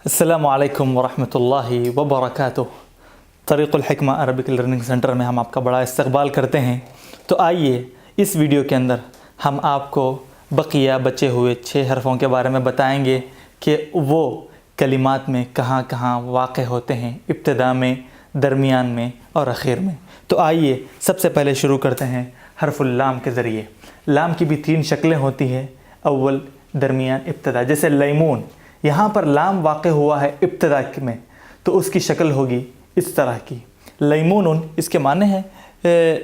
السلام علیکم ورحمۃ اللہ وبرکاتہ۔ طریق الحکمہ عربک لرننگ سینٹر میں ہم آپ کا بڑا استقبال کرتے ہیں۔ تو آئیے اس ویڈیو کے اندر ہم آپ کو بقیہ بچے ہوئے 6 حرفوں کے بارے میں بتائیں گے کہ وہ کلمات میں کہاں کہاں واقع ہوتے ہیں، ابتدا میں، درمیان میں اور اخیر میں۔ تو آئیے سب سے پہلے شروع کرتے ہیں حرف اللام کے ذریعے۔ لام کی بھی 3 شکلیں ہوتی ہیں، اول، درمیان، ابتدا۔ جیسے لیمون، یہاں پر لام واقع ہوا ہے ابتدا میں، تو اس کی شکل ہوگی اس طرح کی، لیمون۔ اس کے معنی ہیں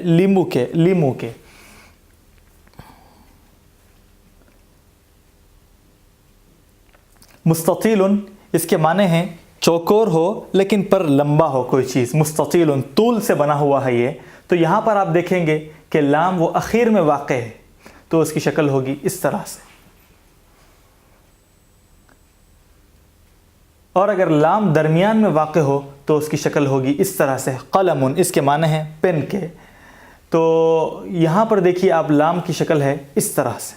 لیمو کے۔ مستطیل، اس کے معنی ہیں چوکور ہو لیکن پر لمبا ہو کوئی چیز، مستطیل، طول سے بنا ہوا ہے یہ۔ تو یہاں پر آپ دیکھیں گے کہ لام وہ اخیر میں واقع ہے، تو اس کی شکل ہوگی اس طرح سے۔ اور اگر لام درمیان میں واقع ہو تو اس کی شکل ہوگی اس طرح سے، قلم، اس کے معنی ہیں پین کے۔ تو یہاں پر دیکھیے آپ، لام کی شکل ہے اس طرح سے،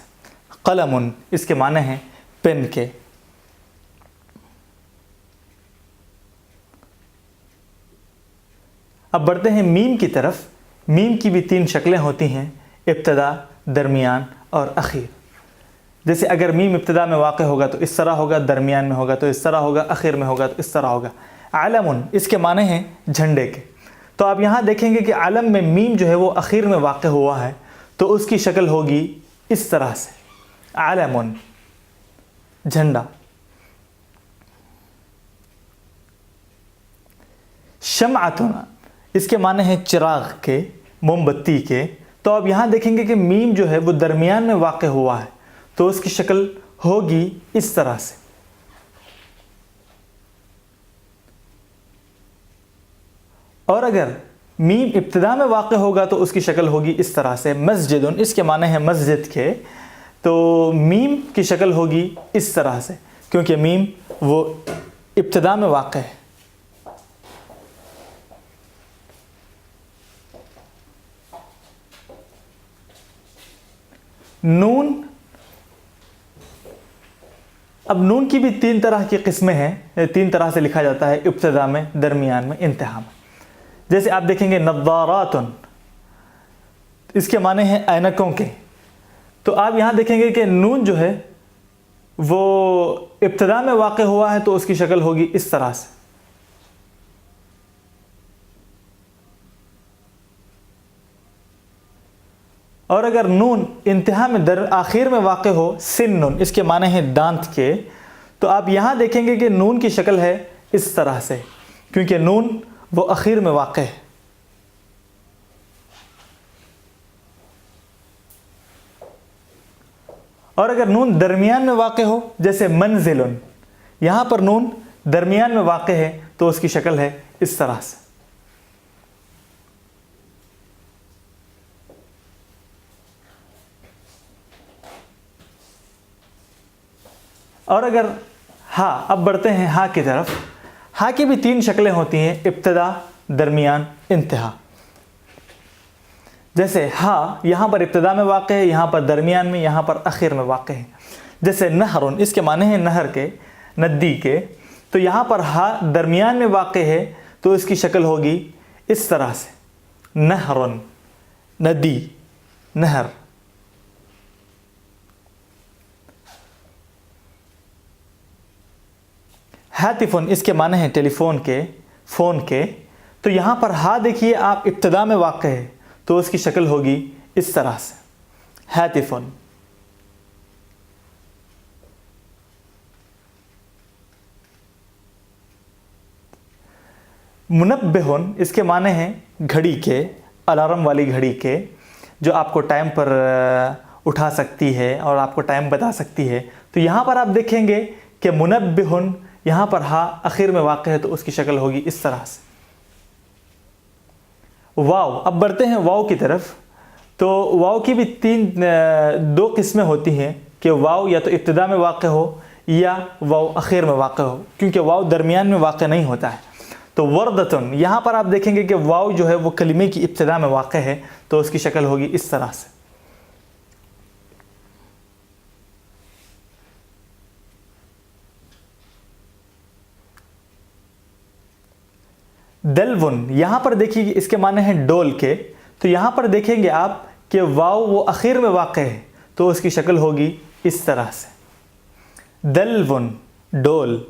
قلم، اس کے معنی ہیں پین کے۔ اب بڑھتے ہیں میم کی طرف۔ میم کی بھی 3 شکلیں ہوتی ہیں، ابتدا، درمیان اور اخیر۔ جیسے اگر میم ابتدا میں واقع ہوگا تو اس طرح ہوگا، درمیان میں ہوگا تو اس طرح ہوگا، اخیر میں ہوگا تو اس طرح ہوگا۔ علم، اس کے معنی ہیں جھنڈے کے۔ تو آپ یہاں دیکھیں گے کہ علم میں میم جو ہے وہ اخیر میں واقع ہوا ہے، تو اس کی شکل ہوگی اس طرح سے، علم، جھنڈا۔ شمعۃ، اس کے معنی ہیں چراغ کے، موم بتی کے۔ تو آپ یہاں دیکھیں گے کہ میم جو ہے وہ درمیان میں واقع ہوا ہے، تو اس کی شکل ہوگی اس طرح سے۔ اور اگر میم ابتدا میں واقع ہوگا تو اس کی شکل ہوگی اس طرح سے، مسجد، اس کے معنی ہیں مسجد کے۔ تو میم کی شکل ہوگی اس طرح سے، کیونکہ میم وہ ابتدا میں واقع ہے۔ نون، اب نون کی بھی 3 طرح کی قسمیں ہیں، 3 طرح سے لکھا جاتا ہے، ابتدا میں، درمیان میں، انتہا میں۔ جیسے آپ دیکھیں گے نظارات، اس کے معنی ہیں اینکوں کے۔ تو آپ یہاں دیکھیں گے کہ نون جو ہے وہ ابتدا میں واقع ہوا ہے، تو اس کی شکل ہوگی اس طرح سے۔ اور اگر نون انتہا میں، آخر میں واقع ہو، سن، اس کے معنی ہیں دانت کے۔ تو آپ یہاں دیکھیں گے کہ نون کی شکل ہے اس طرح سے، کیونکہ نون وہ اخیر میں واقع ہے۔ اور اگر نون درمیان میں واقع ہو، جیسے منزل، یہاں پر نون درمیان میں واقع ہے، تو اس کی شکل ہے اس طرح سے۔ اور اگر ہا، اب بڑھتے ہیں ہا کی طرف۔ ہا کی بھی 3 شکلیں ہوتی ہیں، ابتدا، درمیان، انتہا۔ جیسے ہا یہاں پر ابتدا میں واقع ہے، یہاں پر درمیان میں، یہاں پر اخیر میں واقع ہے۔ جیسے نہر، اس کے معنی ہیں نہر کے، ندی کے۔ تو یہاں پر ہا درمیان میں واقع ہے، تو اس کی شکل ہوگی اس طرح سے، نہر، ندی، نہر۔ ہاتف، اس کے معنی ہیں ٹیلی فون کے، فون کے۔ تو یہاں پر ہا دیکھیے آپ، ابتدا میں واقع ہے، تو اس کی شکل ہوگی اس طرح سے، ہاتف۔ منبہ، اس کے معنی ہیں گھڑی کے، الارم والی گھڑی کے، جو آپ کو ٹائم پر اٹھا سکتی ہے اور آپ کو ٹائم بتا سکتی ہے۔ تو یہاں پر آپ دیکھیں گے کہ منبہ، یہاں پر ہا اخیر میں واقع ہے، تو اس کی شکل ہوگی اس طرح سے۔ واو، اب بڑھتے ہیں واو کی طرف۔ تو واو کی بھی 2 قسمیں ہوتی ہیں، کہ واو یا تو ابتدا میں واقع ہو یا واو اخیر میں واقع ہو، کیونکہ واو درمیان میں واقع نہیں ہوتا ہے۔ تو وردتن، یہاں پر آپ دیکھیں گے کہ واو جو ہے وہ کلمے کی ابتدا میں واقع ہے، تو اس کی شکل ہوگی اس طرح سے۔ दलवन, यहाँ पर देखिए कि इसके माने हैं डोल के, तो यहाँ पर देखेंगे आप कि वाव वो आखिर में वाक़ है, तो उसकी शक्ल होगी इस तरह से, दलवन डोल।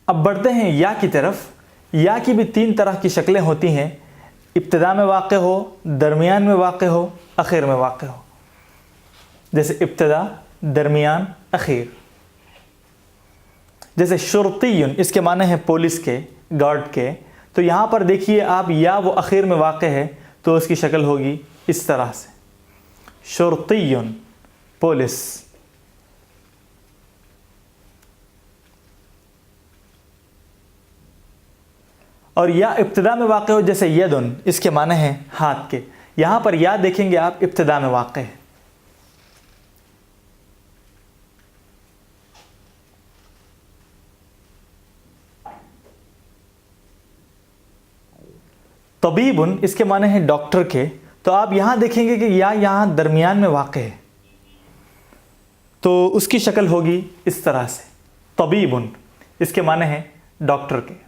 अब बढ़ते हैं या की तरफ। या की भी 3 तरह की शक्लें होती हैं, इब्तिदा में वाक़ हो, दरमियान में वाक़ हो, आखिर में वाक़ हो। जैसे इब्तिदा, दरमियान, आखिर। जैसे शुर्तियुन, इसके माने हैं पुलिस के, गार्ड के, तो यहाँ पर देखिए आप या वो आखिर में वाक़ है, तो उसकी शक्ल होगी इस तरह से, शुर्तियुन पुलिस। और या इब्तिदा में वाक़ हो, जैसे यदुन, इसके माने हैं हाथ के, यहाँ पर या देखेंगे आप इब्तिदा में वाक़ है। तबीबुन, इसके माने हैं डॉक्टर के, तो आप यहाँ देखेंगे कि या यहाँ दरमियान में वाक़ है, तो उसकी शक्ल होगी इस तरह से, तबीबुन, इसके माने हैं डॉक्टर के।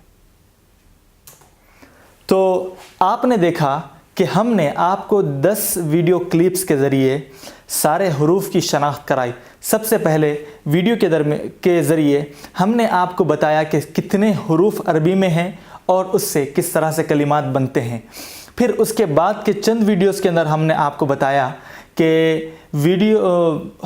तो आपने देखा कि हमने आपको 10 वीडियो क्लिप्स के ज़रिए सारे हरूफ की शनाख्त कराई। सबसे पहले वीडियो के ज़रिए हमने आपको बताया कि कितने हरूफ अरबी में हैं और उससे किस तरह से कलिमात बनते हैं। फिर उसके बाद के चंद वीडियोस के अंदर हमने आपको बताया कि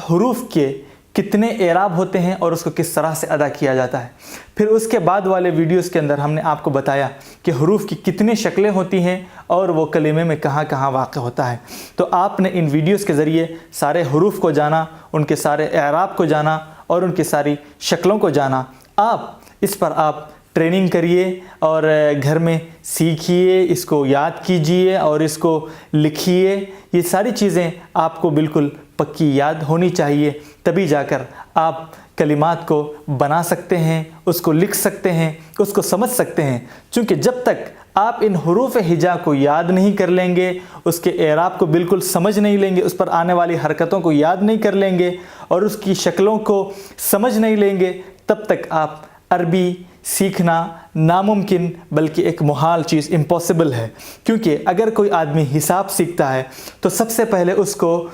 हरूफ के कितने एराब होते हैं और उसको किस तरह से अदा किया जाता है। फिर उसके बाद वाले वीडियोस के अंदर हमने आपको बताया कि हरूफ की कितनी शक्लें होती हैं और वो कलिमे में कहाँ कहाँ वाक़ होता है। तो आपने इन वीडियोस के ज़रिए सारे हरूफ को जाना, उनके सारे एराब को जाना और उनकी सारी शक्लों को जाना। आप इस पर आप ट्रेनिंग करिए और घर में सीखिए, इसको याद कीजिए और इसको लिखिए। ये सारी चीज़ें आपको बिल्कुल पक्की याद होनी चाहिए, तभी जाकर आप कलिमात को बना सकते हैं, उसको लिख सकते हैं, उसको समझ सकते हैं। क्योंकि जब तक आप इन हरूफ हिजा को याद नहीं कर लेंगे, उसके एराब को बिल्कुल समझ नहीं लेंगे, उस पर आने वाली हरकतों को याद नहीं कर लेंगे और उसकी शक्लों को समझ नहीं लेंगे, तब तक आप अरबी सीखना नामुमकिन बल्कि एक मुहाल चीज़, इम्पॉसिबल है। क्योंकि अगर कोई आदमी हिसाब सीखता है तो सबसे पहले उसको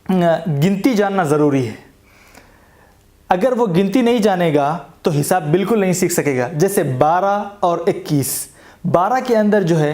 गिनती जानना ज़रूरी है। अगर वो गिनती नहीं जानेगा तो हिसाब बिल्कुल नहीं सीख सकेगा। जैसे 12 और 21, 12 के अंदर जो है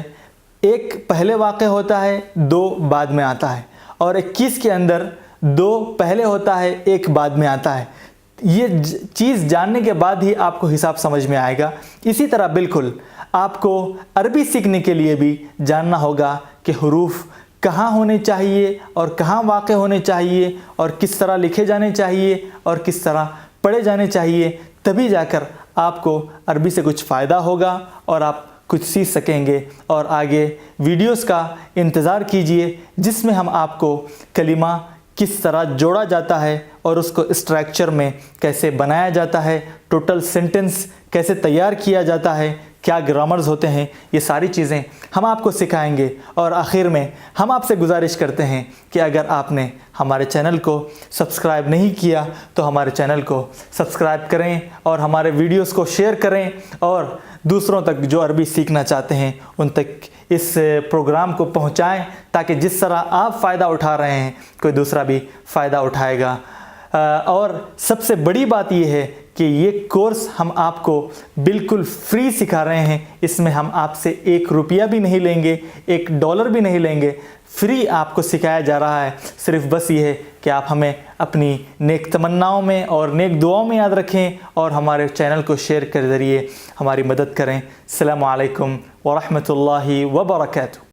एक पहले वाक़ होता है, 2 बाद में आता है, और 21 के अंदर 2 पहले होता है, 1 बाद में आता है। ये चीज़ जानने के बाद ही आपको हिसाब समझ में आएगा। इसी तरह बिल्कुल आपको अरबी सीखने के लिए भी जानना होगा कि हरूफ कहाँ होने चाहिए और कहाँ वाक़ होने चाहिए और किस तरह लिखे जाने चाहिए और किस तरह पढ़े जाने चाहिए, तभी जाकर आपको अरबी से कुछ फ़ायदा होगा और आप कुछ सीख सकेंगे। और आगे वीडियोस का इंतज़ार कीजिए जिसमें हम आपको कलिमा किस तरह जोड़ा जाता है और उसको स्ट्रक्चर में कैसे बनाया जाता है, टोटल सेंटेंस कैसे तैयार किया जाता है, क्या ग्रामर्स होते हैं, ये सारी चीज़ें हम आपको सिखाएंगे। और आखिर में हम आपसे गुजारिश करते हैं कि अगर आपने हमारे चैनल को सब्सक्राइब नहीं किया तो हमारे चैनल को सब्सक्राइब करें और हमारे वीडियोस को शेयर करें और दूसरों तक जो अरबी सीखना चाहते हैं उन तक इस प्रोग्राम को पहुंचाएं, ताकि जिस तरह आप फ़ायदा उठा रहे हैं कोई दूसरा भी फ़ायदा उठाएगा। और सबसे बड़ी बात यह है कि ये कोर्स हम आपको बिल्कुल फ्री सिखा रहे हैं। इसमें हम आपसे 1 रुपया भी नहीं लेंगे, $1 भी नहीं लेंगे, फ्री आपको सिखाया जा रहा है। सिर्फ बस ये है कि आप हमें अपनी नेक तमन्नाओं में और नेक दुआओं में याद रखें और हमारे चैनल को शेयर के ज़रिए हमारी मदद करें। अस्सलामु अलैकुम व रहमतुल्लाहि व बरकातहू।